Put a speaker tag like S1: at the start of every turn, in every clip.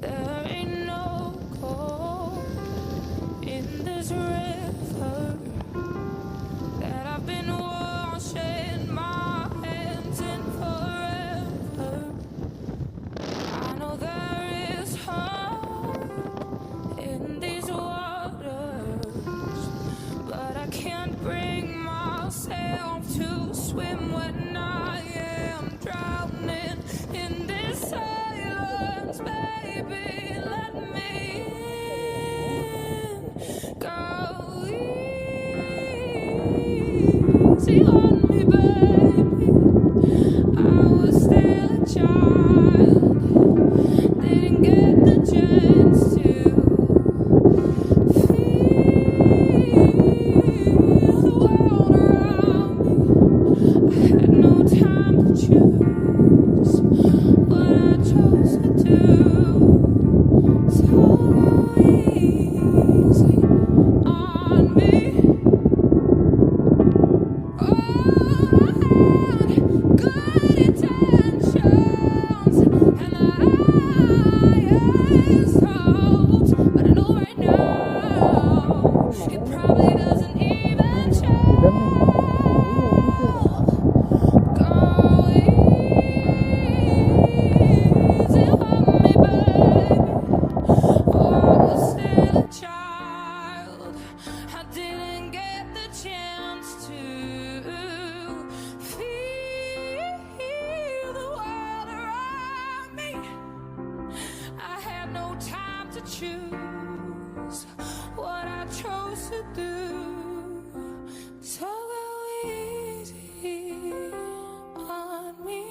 S1: There ain't no cold in this river that I've been washing my hands in forever. I know there is hope in these waters, but I can't bring myself to swim when I am drowning in this silence. Baby, let me in. Go easy on me, baby. I was still a child, didn't get the chance to feel the world around me. I had no time to choose what I chose to do. So go easy on me. Oh, I had good intentions and the highest hopes, but I know right now it probably doesn't even show. Go easy on me, baby. Oh, I was still a child. I didn't get the chance to feel the world around me. I had no time to choose what I chose to do. So go easy on me.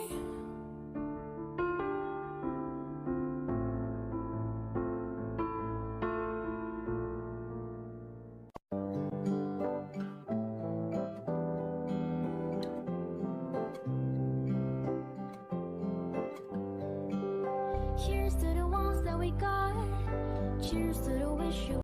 S1: Cheers to the ones that we got. Cheers to the wish you